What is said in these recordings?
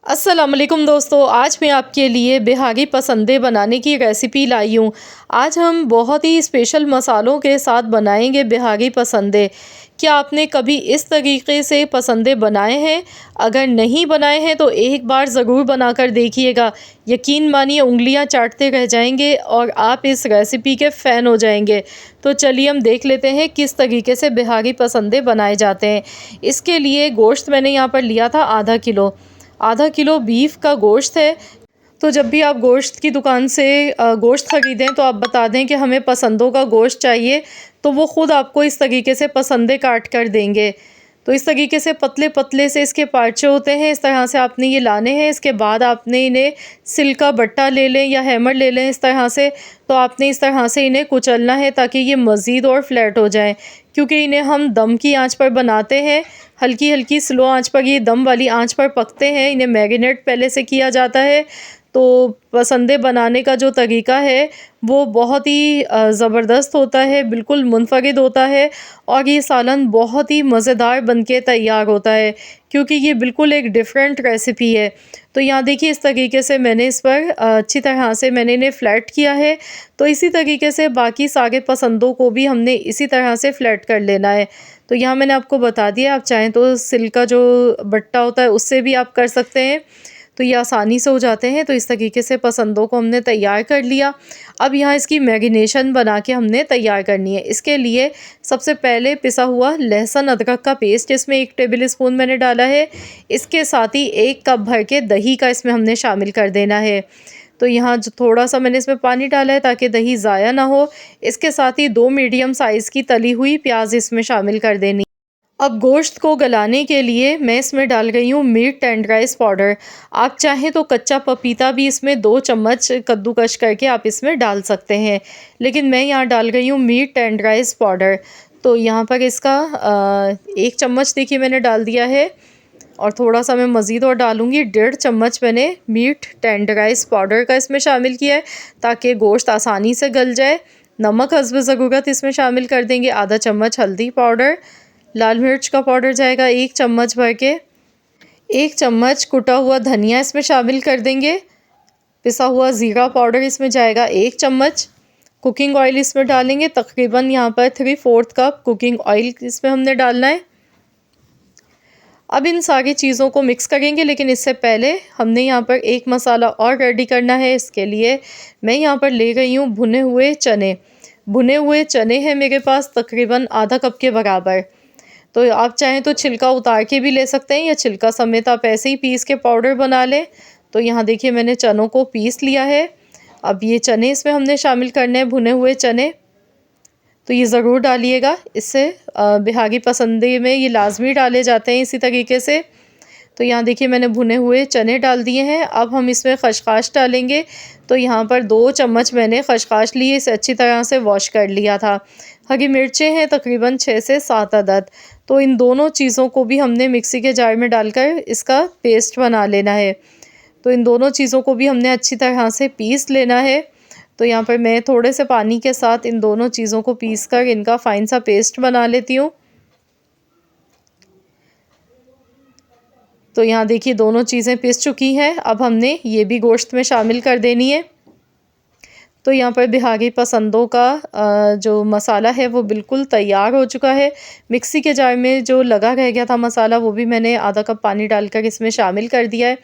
अस्सलाम वालेकुम दोस्तों, आज मैं आपके लिए बिहारी पसंदे बनाने की रेसिपी लाई हूँ। आज हम बहुत ही स्पेशल मसालों के साथ बनाएंगे बिहारी पसंदे। क्या आपने कभी इस तरीके से पसंदे बनाए हैं? अगर नहीं बनाए हैं तो एक बार ज़रूर बनाकर देखिएगा। यकीन मानिए उँगलियाँ चाटते रह जाएंगे और आप इस रेसिपी के फ़ैन हो जाएंगे। तो चलिए हम देख लेते हैं किस तरीके से बिहारी पसंदे बनाए जाते हैं। इसके लिए गोश्त मैंने यहाँ पर लिया था आधा किलो बीफ का गोश्त है। तो जब भी आप गोश्त की दुकान से गोश्त ख़रीदें तो आप बता दें कि हमें पसंदों का गोश्त चाहिए, तो वो ख़ुद आपको इस तरीके से पसंदे काट कर देंगे। तो इस तरीके से पतले पतले से इसके पार्चे होते हैं, इस तरह से आपने ये लाने हैं। इसके बाद आपने इन्हें सिल्का बट्टा ले लें या हैमर ले लें इस तरह से। तो आपने इस तरह से इन्हें कुचलना है ताकि ये मज़ीद और फ्लैट हो जाएं, क्योंकि इन्हें हम दम की आंच पर बनाते हैं। हल्की हल्की स्लो आंच पर, ये दम वाली आंच पर पकते हैं। इन्हें मैरिनेट पहले से किया जाता है। तो पसंदे बनाने का जो तरीका है वो बहुत ही ज़बरदस्त होता है, बिल्कुल मुनफ़रिद होता है। और ये सालन बहुत ही मज़ेदार बनके तैयार होता है, क्योंकि ये बिल्कुल एक डिफरेंट रेसिपी है। तो यहाँ देखिए इस तरीके से मैंने इस पर अच्छी तरह से मैंने इन्हें फ़्लैट किया है। तो इसी तरीके से बाकी सारे पसंदों को भी हमने इसी तरह से फ़्लैट कर लेना है। तो यहाँ मैंने आपको बता दिया, आप चाहें तो सिल का जो बट्टा होता है उससे भी आप कर सकते हैं, तो ये आसानी से हो जाते हैं। तो इस तरीके से पसंदों को हमने तैयार कर लिया। अब यहाँ इसकी मैरिनेशन बना के हमने तैयार करनी है। इसके लिए सबसे पहले पिसा हुआ लहसुन अदरक का पेस्ट, इसमें 1 टेबल स्पून मैंने डाला है। इसके साथ ही 1 कप भर के दही का इसमें हमने शामिल कर देना है। तो यहाँ जो थोड़ा सा मैंने इसमें पानी डाला है ताकि दही ज़ाया ना हो। इसके साथ ही 2 मीडियम साइज़ की तली हुई प्याज इसमें शामिल कर देनी। अब गोश्त को गलाने के लिए मैं इसमें डाल रही हूँ मीट टेंडराइज़ पाउडर। आप चाहें तो कच्चा पपीता भी इसमें 2 चम्मच कद्दूकस करके आप इसमें डाल सकते हैं, लेकिन मैं यहाँ डाल रही हूँ मीट टेंडराइज़ पाउडर। तो यहाँ पर इसका 1 चम्मच देखिए मैंने डाल दिया है, और थोड़ा सा मैं मज़ीद और डालूँगी। 1.5 चम्मच मैंने मीट टेंडराइज़ पाउडर का इसमें शामिल किया है ताकि गोश्त आसानी से गल जाए। नमक हस्ब ज़रूरत इसमें शामिल कर देंगे। आधा चम्मच हल्दी पाउडर, लाल मिर्च का पाउडर जाएगा 1 चम्मच भर के। 1 चम्मच कुटा हुआ धनिया इसमें शामिल कर देंगे। पिसा हुआ ज़ीरा पाउडर इसमें जाएगा 1 चम्मच। कुकिंग ऑयल इसमें डालेंगे, तकरीबन यहाँ पर 3/4 कप कुकिंग ऑयल इसमें हमने डालना है। अब इन सारी चीज़ों को मिक्स करेंगे, लेकिन इससे पहले हमने यहाँ पर एक मसाला और रेडी करना है। इसके लिए मैं यहाँ पर ले रही हूँ भुने हुए चने। भुने हुए चने हैं मेरे पास तकरीबन आधा कप के बराबर। तो आप चाहें तो छिलका उतार के भी ले सकते हैं, या छिलका समेत आप ऐसे ही पीस के पाउडर बना लें। तो यहाँ देखिए मैंने चनों को पीस लिया है। अब ये चने इसमें हमने शामिल करने हैं, भुने हुए चने। तो ये ज़रूर डालिएगा, इससे बिहारी पसंदे में ये लाजमी डाले जाते हैं इसी तरीके से। तो यहाँ देखिए मैंने भुने हुए चने डाल दिए हैं। अब हम इसमें खसखस डालेंगे। तो यहाँ पर 2 चम्मच मैंने खसखस लिए, इसे अच्छी तरह से वॉश कर लिया था। हरी मिर्चें हैं तकरीबन 6 से 7 अदद। तो इन दोनों चीज़ों को भी हमने मिक्सी के जार में डालकर इसका पेस्ट बना लेना है। तो इन दोनों चीज़ों को भी हमने अच्छी तरह से पीस लेना है। तो यहाँ पर मैं थोड़े से पानी के साथ इन दोनों चीज़ों को पीस कर इनका फ़ाइन सा पेस्ट बना लेती हूँ। तो यहाँ देखिए दोनों चीज़ें पिस चुकी हैं। अब हमने ये भी गोश्त में शामिल कर देनी है। तो यहाँ पर बिहारी पसंदों का जो मसाला है वो बिल्कुल तैयार हो चुका है। मिक्सी के जार में जो लगा रह गया था मसाला, वो भी मैंने आधा कप पानी डालकर इसमें शामिल कर दिया है।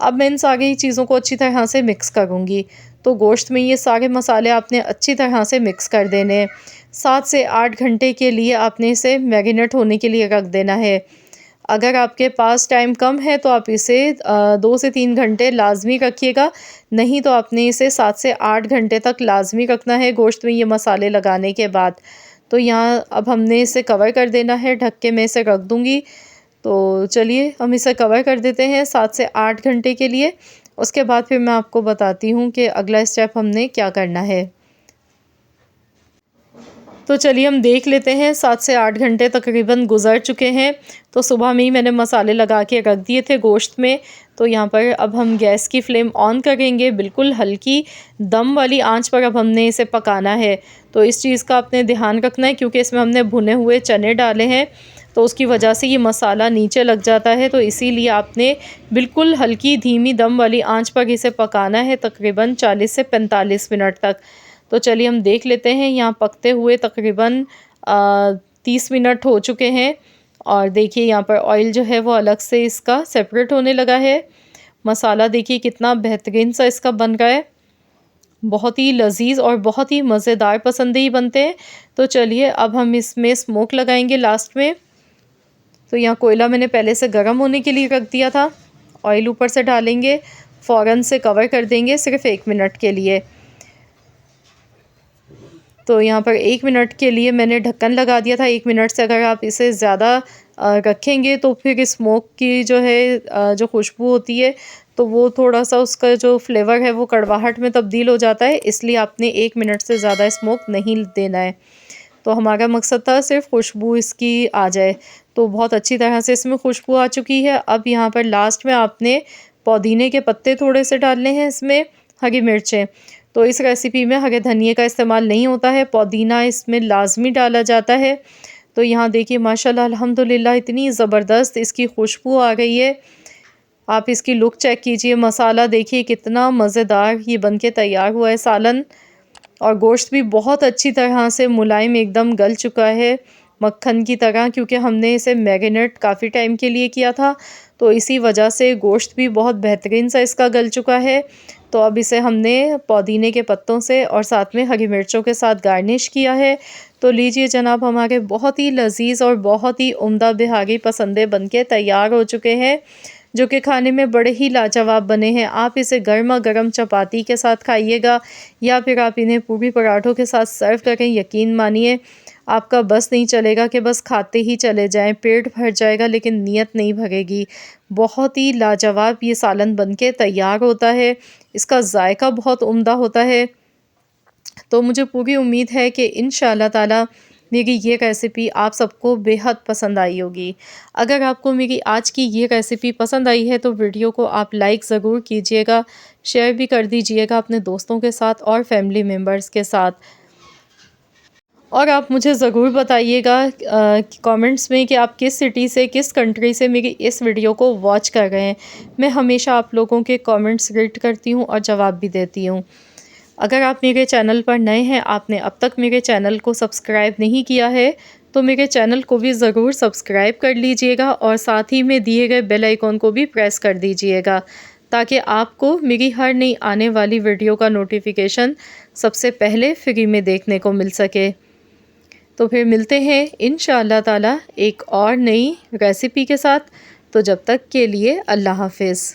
अब मैं इन सारी चीज़ों को अच्छी तरह से मिक्स करूँगी। तो गोश्त में ये सारे मसाले आपने अच्छी तरह से मिक्स कर देने हैं। 7 से 8 घंटे के लिए आपने इसे मैरिनेट होने के लिए रख देना है। अगर आपके पास टाइम कम है तो आप इसे 2 से 3 घंटे लाजमी रखिएगा, नहीं तो आपने इसे 7 से 8 घंटे तक लाजमी रखना है गोश्त में ये मसाले लगाने के बाद। तो यहाँ अब हमने इसे कवर कर देना है, ढक के मैं इसे रख दूँगी। तो चलिए हम इसे कवर कर देते हैं 7 से 8 घंटे के लिए। उसके बाद फिर मैं आपको बताती हूँ कि अगला स्टेप हमने क्या करना है। तो चलिए हम देख लेते हैं, 7 से 8 घंटे तकरीबन गुज़र चुके हैं। तो सुबह में ही मैंने मसाले लगा के रख दिए थे गोश्त में। तो यहाँ पर अब हम गैस की फ्लेम ऑन करेंगे, बिल्कुल हल्की दम वाली आंच पर अब हमने इसे पकाना है। तो इस चीज़ का आपने ध्यान रखना है, क्योंकि इसमें हमने भुने हुए चने डाले हैं। तो उसकी वजह से ये मसाला नीचे लग जाता है। तो इसीलिए आपने बिल्कुल हल्की धीमी दम वाली आंच पर इसे पकाना है तकरीबन 40 से 45 मिनट तक। तो चलिए हम देख लेते हैं, यहाँ पकते हुए तकरीबन 30 मिनट हो चुके हैं और देखिए यहाँ पर ऑयल जो है वो अलग से इसका सेपरेट होने लगा है। मसाला देखिए कितना बेहतरीन सा इसका बन रहा है, बहुत ही लजीज और बहुत ही मज़ेदार पसंदे ही बनते हैं। तो चलिए अब हम इसमें स्मोक लगाएंगे लास्ट में। तो यहाँ कोयला मैंने पहले से गर्म होने के लिए रख दिया था, ऑयल ऊपर से डालेंगे, फ़ौरन से कवर कर देंगे सिर्फ 1 मिनट के लिए। तो यहाँ पर 1 मिनट के लिए मैंने ढक्कन लगा दिया था। 1 मिनट से अगर आप इसे ज़्यादा रखेंगे तो फिर स्मोक की जो है जो खुशबू होती है तो वो थोड़ा सा उसका जो फ्लेवर है वो कड़वाहट में तब्दील हो जाता है, इसलिए आपने 1 मिनट से ज़्यादा स्मोक नहीं देना है। तो हमारा मकसद था सिर्फ खुशबू इसकी आ जाए। तो बहुत अच्छी तरह से इसमें खुशबू आ चुकी है। अब यहाँ पर लास्ट में आपने पुदीने के पत्ते थोड़े से डालने हैं, इसमें हरी मिर्चें। तो इस रेसिपी में हरे धनिए का इस्तेमाल नहीं होता है, पुदीना इसमें लाजमी डाला जाता है। तो यहाँ देखिए माशाल्लाह अल्हम्दुलिल्लाह इतनी ज़बरदस्त इसकी खुशबू आ गई है। आप इसकी लुक चेक कीजिए, मसाला देखिए कितना मज़ेदार ये बनके तैयार हुआ है सालन। और गोश्त भी बहुत अच्छी तरह से मुलायम एकदम गल चुका है मक्खन की तरह, क्योंकि हमने इसे मैरिनेट काफ़ी टाइम के लिए किया था। तो इसी वजह से गोश्त भी बहुत बेहतरीन सा इसका गल चुका है। तो अब इसे हमने पुदीने के पत्तों से और साथ में हरी मिर्चों के साथ गार्निश किया है। तो लीजिए जनाब, हमारे बहुत ही लजीज और बहुत ही उम्दा बिहारी पसंदे बनके तैयार हो चुके हैं, जो कि खाने में बड़े ही लाजवाब बने हैं। आप इसे गर्मा गर्म चपाती के साथ खाइएगा या फिर आप इन्हें पूरी पराठों के साथ सर्व करें, यकीन मानिए आपका बस नहीं चलेगा कि बस खाते ही चले जाएं। पेट भर जाएगा लेकिन नीयत नहीं भरेगी। बहुत ही लाजवाब ये सालन बनके तैयार होता है, इसका जायका बहुत उम्दा होता है। तो मुझे पूरी उम्मीद है कि इंशाअल्लाह ताला मेरी ये रेसिपी आप सबको बेहद पसंद आई होगी। अगर आपको मेरी आज की ये रेसिपी पसंद आई है तो वीडियो को आप लाइक ज़रूर कीजिएगा, शेयर भी कर दीजिएगा अपने दोस्तों के साथ और फैमिली मेम्बर्स के साथ। और आप मुझे ज़रूर बताइएगा कमेंट्स में कि आप किस सिटी से, किस कंट्री से मेरी इस वीडियो को वॉच कर रहे हैं। मैं हमेशा आप लोगों के कमेंट्स रीड करती हूँ और जवाब भी देती हूँ। अगर आप मेरे चैनल पर नए हैं, आपने अब तक मेरे चैनल को सब्सक्राइब नहीं किया है, तो मेरे चैनल को भी ज़रूर सब्सक्राइब कर लीजिएगा और साथ ही में दिए गए बेल आइकॉन को भी प्रेस कर दीजिएगा, ताकि आपको मेरी हर नई आने वाली वीडियो का नोटिफिकेशन सबसे पहले फ्री में देखने को मिल सके। तो फिर मिलते हैं इंशाअल्लाह ताला एक और नई रेसिपी के साथ। तो जब तक के लिए अल्लाह हाफ़िज़।